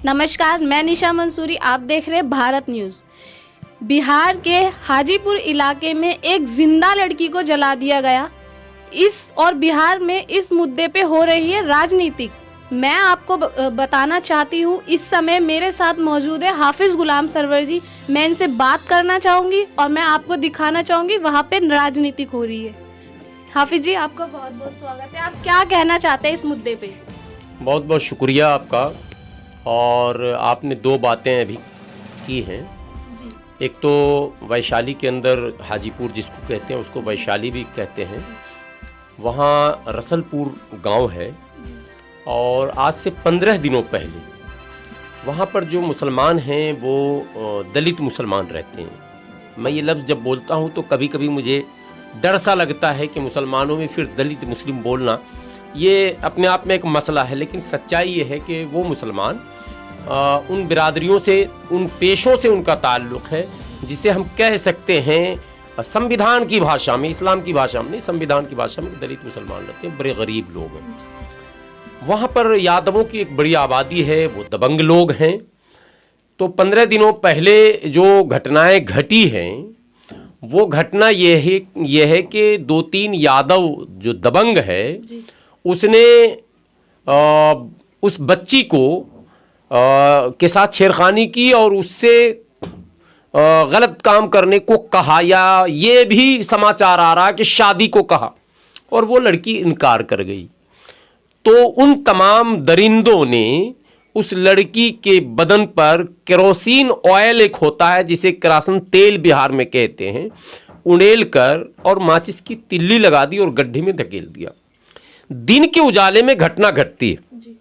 नमस्कार, मैं निशा मंसूरी। आप देख रहे हैं भारत न्यूज़। बिहार के हाजीपुर इलाके में एक जिंदा लड़की को जला दिया गया। बिहार में इस मुद्दे पे हो रही है राजनीतिक। मैं आपको बताना चाहती हूँ, इस समय मेरे साथ मौजूद है हाफिज गुलाम सरवर जी। मैं इनसे बात करना चाहूँगी और मैं आपको दिखाना चाहूँगी वहाँ पे राजनीतिक हो रही है। हाफिज जी, आपका बहुत बहुत स्वागत है। आप क्या कहना चाहते हैं इस मुद्दे पे? बहुत बहुत शुक्रिया आपका। और आपने दो बातें अभी की हैं जी। एक तो वैशाली के अंदर हाजीपुर जिसको कहते हैं, उसको वैशाली भी कहते हैं, वहाँ रसलपुर गांव है और आज से 15 दिनों पहले वहाँ पर जो मुसलमान हैं वो दलित मुसलमान रहते हैं। मैं ये लफ्ज़ जब बोलता हूँ तो कभी कभी मुझे डर सा लगता है कि मुसलमानों में फिर दलित मुस्लिम बोलना ये अपने आप में एक मसला है, लेकिन सच्चाई ये है कि वो मुसलमान उन बिरादरियों से, उन पेशों से उनका ताल्लुक़ है जिसे हम कह सकते हैं संविधान की भाषा में, इस्लाम की भाषा में नहीं, संविधान की भाषा में दलित मुसलमान रहते हैं, बड़े गरीब लोग हैं। वहाँ पर यादवों की एक बड़ी आबादी है, वो दबंग लोग हैं। तो 15 दिनों पहले जो घटनाएं घटी हैं वो घटना ये है कि 2-3 यादव जो दबंग है उसने उस बच्ची को के साथ छेड़खानी की और उससे गलत काम करने को कहा, या ये भी समाचार आ रहा कि शादी को कहा, और वो लड़की इनकार कर गई। तो उन तमाम दरिंदों ने उस लड़की के बदन पर केरोसिन ऑयल एक होता है जिसे केरोसिन तेल बिहार में कहते हैं, उड़ेल कर और माचिस की तिल्ली लगा दी और गड्ढे में धकेल दिया। दिन के उजाले में घटना घटती है,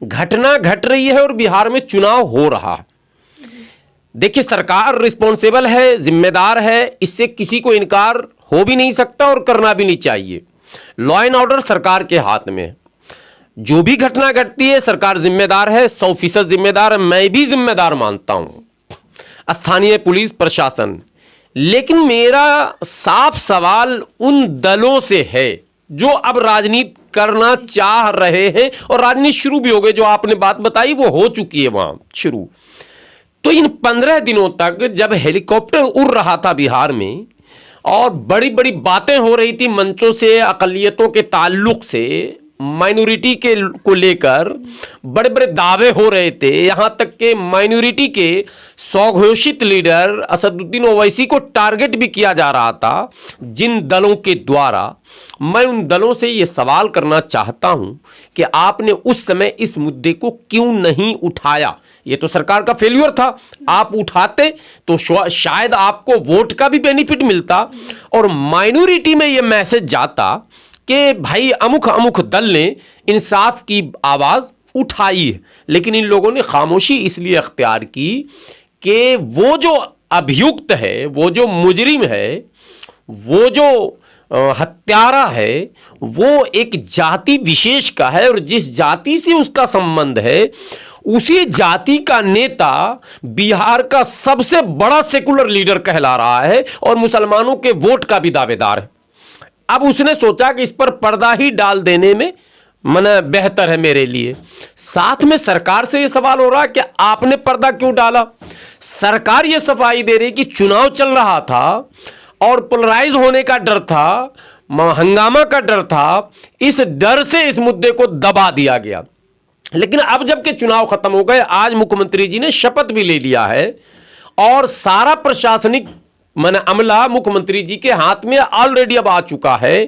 घटना घट रही है और बिहार में चुनाव हो रहा है। देखिए, सरकार रिस्पॉन्सिबल है, जिम्मेदार है, इससे किसी को इनकार हो भी नहीं सकता और करना भी नहीं चाहिए। लॉ एंड ऑर्डर सरकार के हाथ में है। जो भी घटना घटती है सरकार जिम्मेदार है, 100% जिम्मेदार है। मैं भी जिम्मेदार मानता हूं स्थानीय पुलिस प्रशासन। लेकिन मेरा साफ सवाल उन दलों से है जो अब राजनीति करना चाह रहे हैं, और राजनीति शुरू भी हो गई। जो आपने बात बताई वो हो चुकी है वहां शुरू। तो इन 15 दिनों तक जब हेलीकॉप्टर उड़ रहा था बिहार में और बड़ी बड़ी बातें हो रही थी मंचों से, अकलियतों के ताल्लुक से, माइनॉरिटी के को लेकर बड़े बड़े दावे हो रहे थे, यहां तक के माइनॉरिटी के स्वघोषित लीडर असदुद्दीन ओवैसी को टारगेट भी किया जा रहा था जिन दलों के द्वारा। मैं उन दलों से ये सवाल करना चाहता हूं कि आपने उस समय इस मुद्दे को क्यों नहीं उठाया? ये तो सरकार का फेल्यूर था। आप उठाते तो शायद आपको वोट का भी बेनिफिट मिलता और माइनॉरिटी में ये मैसेज जाता कि भाई अमुक अमुक दल ने इंसाफ की आवाज उठाई है। लेकिन इन लोगों ने खामोशी इसलिए अख्तियार की कि वो जो अभियुक्त है, वो जो मुजरिम है, वो जो हत्यारा है, वो एक जाति विशेष का है और जिस जाति से उसका संबंध है उसी जाति का नेता बिहार का सबसे बड़ा सेकुलर लीडर कहला रहा है और मुसलमानों के वोट का भी दावेदार है। अब उसने सोचा कि इस पर पर्दा ही डाल देने में मने बेहतर है मेरे लिए। साथ में सरकार से यह सवाल हो रहा है कि आपने पर्दा क्यों डाला? सरकार यह सफाई दे रही कि चुनाव चल रहा था और पोलराइज होने का डर था, हंगामा का डर था, इस डर से इस मुद्दे को दबा दिया गया। लेकिन अब जबकि चुनाव खत्म हो गए, आज मुख्यमंत्री जी ने शपथ भी ले लिया है और सारा प्रशासनिक अमला मुख्यमंत्री जी के हाथ में ऑलरेडी अब आ चुका है।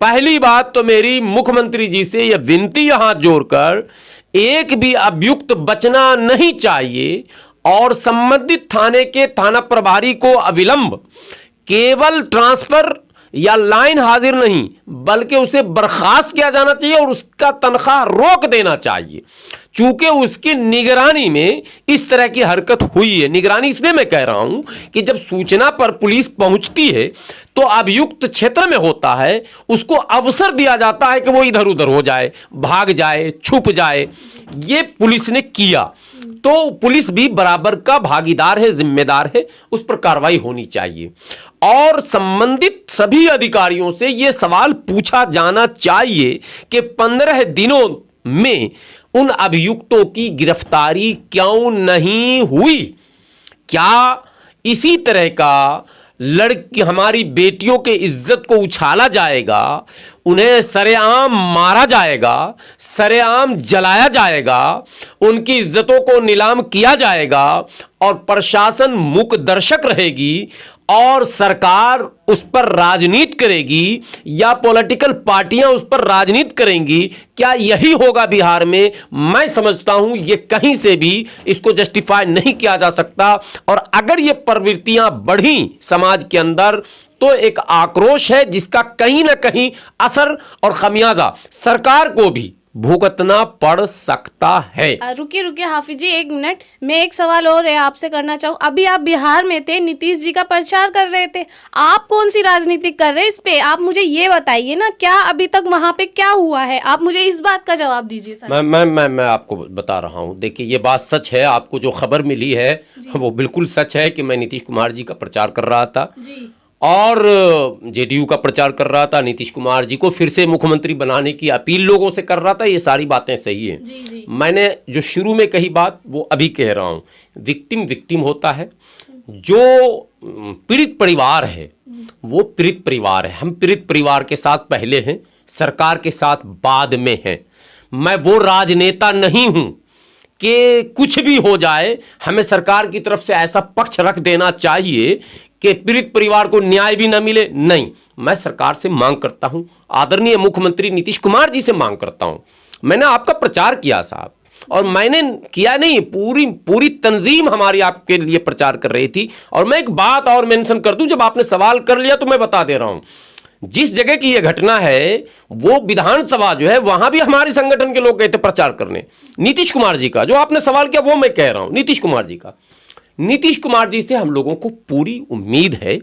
पहली बात तो मेरी मुख्यमंत्री जी से यह विनती हाथ जोड़कर, एक भी अभियुक्त बचना नहीं चाहिए और संबंधित थाने के थाना प्रभारी को अविलंब केवल ट्रांसफर या लाइन हाजिर नहीं बल्कि उसे बर्खास्त किया जाना चाहिए और उसका तनख्वाह रोक देना चाहिए, चूंकि उसकी निगरानी में इस तरह की हरकत हुई है। निगरानी इसलिए मैं कह रहा हूं कि जब सूचना पर पुलिस पहुंचती है तो अभियुक्त क्षेत्र में होता है, उसको अवसर दिया जाता है कि वो इधर उधर हो जाए, भाग जाए, छुप जाए। ये पुलिस ने किया तो पुलिस भी बराबर का भागीदार है, जिम्मेदार है, उस पर कार्रवाई होनी चाहिए। और संबंधित सभी अधिकारियों से यह सवाल पूछा जाना चाहिए कि 15 दिनों में उन अभियुक्तों की गिरफ्तारी क्यों नहीं हुई? क्या इसी तरह का लड़की हमारी बेटियों के इज्जत को उछाला जाएगा, उन्हें सरेआम मारा जाएगा, सरेआम जलाया जाएगा, उनकी इज्जतों को नीलाम किया जाएगा और प्रशासन मूक दर्शक रहेगी और सरकार उस पर राजनीति करेगी या पॉलिटिकल पार्टियां उस पर राजनीति करेंगी? क्या यही होगा बिहार में? मैं समझता हूं ये कहीं से भी इसको जस्टिफाई नहीं किया जा सकता। और अगर ये प्रवृत्तियां बढ़ी समाज के अंदर तो एक आक्रोश है जिसका कहीं ना कहीं असर और खमियाजा सरकार को भी भुगतना पड़ सकता है। रुकिए हाफिज जी, एक मिनट, मैं एक सवाल और है आपसे करना चाहूँ। अभी आप बिहार में थे, नीतीश जी का प्रचार कर रहे थे, आप कौन सी राजनीति कर रहे हैं? इस पे आप मुझे ये बताइए ना, क्या अभी तक वहां पे क्या हुआ है? आप मुझे इस बात का जवाब दीजिए सर। मैं आपको बता रहा हूँ। देखिए, ये बात सच है, आपको जो खबर मिली है वो बिल्कुल सच है कि मैं नीतीश कुमार जी का प्रचार कर रहा था और जेडीयू का प्रचार कर रहा था। नीतीश कुमार जी को फिर से मुख्यमंत्री बनाने की अपील लोगों से कर रहा था। ये सारी बातें सही हैं। जी। मैंने जो शुरू में कही बात वो अभी कह रहा हूँ, विक्टिम होता है। जो पीड़ित परिवार है वो पीड़ित परिवार है। हम पीड़ित परिवार के साथ पहले हैं, सरकार के साथ बाद में हैं। मैं वो राजनेता नहीं हूं कि कुछ भी हो जाए हमें सरकार की तरफ से ऐसा पक्ष रख देना चाहिए कि पीड़ित परिवार को न्याय भी ना मिले। नहीं, मैं सरकार से मांग करता हूं, आदरणीय मुख्यमंत्री नीतीश कुमार जी से मांग करता हूं। मैंने आपका प्रचार किया साहब, और मैंने किया नहीं, पूरी तंजीम हमारी आपके लिए प्रचार कर रही थी। और मैं एक बात और मेंशन कर दूं, जब आपने सवाल कर लिया तो मैं बता दे रहा हूं, जिस जगह की यह घटना है वो विधानसभा जो है वहां भी हमारे संगठन के लोग गए थे प्रचार करने। नीतीश कुमार जी का जो आपने सवाल किया वो मैं कह रहा हूं, नीतीश कुमार जी का। नीतीश कुमार जी से हम लोगों को पूरी उम्मीद है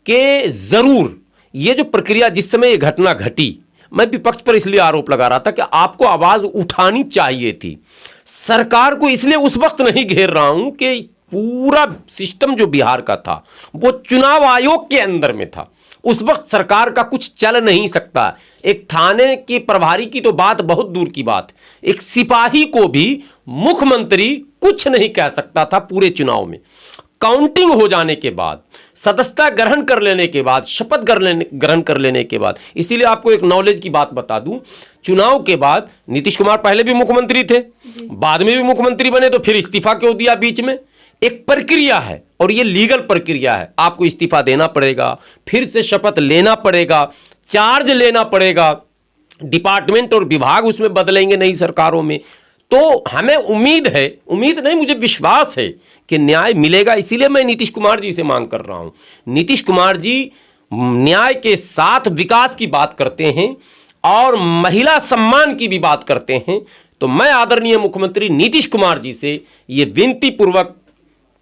कि जरूर ये जो प्रक्रिया, जिस समय ये घटना घटी, मैं विपक्ष पर इसलिए आरोप लगा रहा था कि आपको आवाज उठानी चाहिए थी। सरकार को इसलिए उस वक्त नहीं घेर रहा हूं कि पूरा सिस्टम जो बिहार का था वो चुनाव आयोग के अंदर में था। उस वक्त सरकार का कुछ चल नहीं सकता। एक थाने की प्रभारी की तो बात बहुत दूर की बात, एक सिपाही को भी मुख्यमंत्री कुछ नहीं कह सकता था पूरे चुनाव में। काउंटिंग हो जाने के बाद, सदस्यता ग्रहण कर लेने के बाद, शपथ ग्रहण कर लेने के बाद, इसीलिए आपको एक नॉलेज की बात बता दूं, चुनाव के बाद नीतीश कुमार पहले भी मुख्यमंत्री थे, बाद में भी मुख्यमंत्री बने, तो फिर इस्तीफा क्यों दिया बीच में? एक प्रक्रिया है और ये लीगल प्रक्रिया है। आपको इस्तीफा देना पड़ेगा, फिर से शपथ लेना पड़ेगा, चार्ज लेना पड़ेगा, डिपार्टमेंट और विभाग उसमें बदलेंगे नई सरकारों में। तो हमें उम्मीद है, उम्मीद नहीं मुझे विश्वास है कि न्याय मिलेगा। इसीलिए मैं नीतीश कुमार जी से मांग कर रहा हूं। नीतीश कुमार जी न्याय के साथ विकास की बात करते हैं और महिला सम्मान की भी बात करते हैं। तो मैं आदरणीय मुख्यमंत्री नीतीश कुमार जी से ये विनती पूर्वक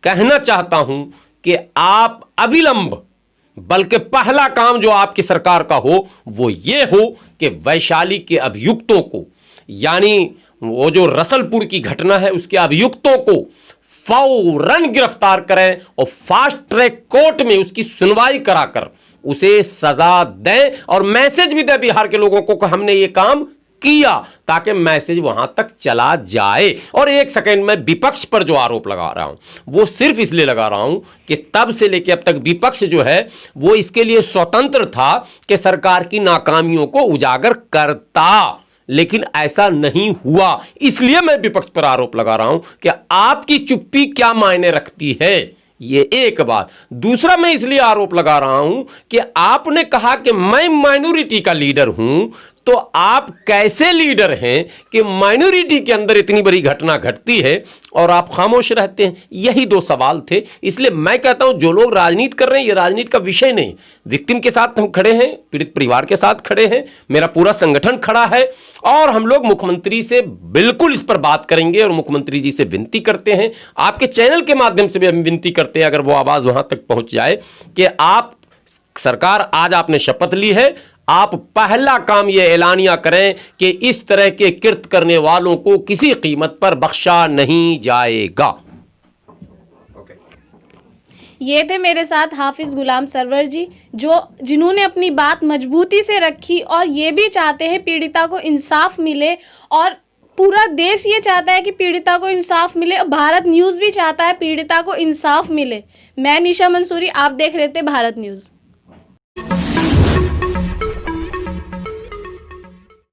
कहना चाहता हूं कि आप अविलंब, बल्कि पहला काम जो आपकी सरकार का हो वो ये हो कि वैशाली के अभियुक्तों को, यानी वो जो रसलपुर की घटना है उसके अभियुक्तों को फौरन गिरफ्तार करें और फास्ट ट्रैक कोर्ट में उसकी सुनवाई कराकर उसे सजा दें और मैसेज भी दें बिहार के लोगों को कि हमने ये काम किया, ताकि मैसेज वहां तक चला जाए। और एक सेकंड में विपक्ष पर जो आरोप लगा रहा हूं वो सिर्फ इसलिए लगा रहा हूं कि तब से लेकर अब तक विपक्ष जो है वो इसके लिए स्वतंत्र था कि सरकार की नाकामियों को उजागर करता, लेकिन ऐसा नहीं हुआ। इसलिए मैं विपक्ष पर आरोप लगा रहा हूं कि आपकी चुप्पी क्या मायने रखती है, ये एक बात। दूसरा, मैं इसलिए आरोप लगा रहा हूं कि आपने कहा कि मैं माइनॉरिटी का लीडर हूं, तो आप कैसे लीडर हैं कि माइनॉरिटी के अंदर इतनी बड़ी घटना घटती है और आप खामोश रहते हैं? यही दो सवाल थे। इसलिए मैं कहता हूं जो लोग राजनीति कर रहे हैं ये राजनीति का विषय नहीं। विक्टिम के साथ हम खड़े हैं, पीड़ित परिवार के साथ खड़े हैं, मेरा पूरा संगठन खड़ा है और हम लोग मुख्यमंत्री से बिल्कुल इस पर बात करेंगे और मुख्यमंत्री जी से विनती करते हैं, आपके चैनल के माध्यम से भी हम विनती करते हैं, अगर वो आवाज वहां तक पहुंच जाए कि आप सरकार, आज आपने शपथ ली है, आप पहला काम यह ऐलानिया करें कि इस तरह के कृत्य करने वालों को किसी कीमत पर बख्शा नहीं जाएगा। ये थे मेरे साथ हाफिज गुलाम सरवर जी, जिन्होंने अपनी बात मजबूती से रखी और ये भी चाहते हैं पीड़िता को इंसाफ मिले और पूरा देश ये चाहता है कि पीड़िता को इंसाफ मिले और भारत न्यूज़ भी चाहता है पीड़िता को इंसाफ मिले। मैं निशा मंसूरी, आप देख रहे थे भारत न्यूज़।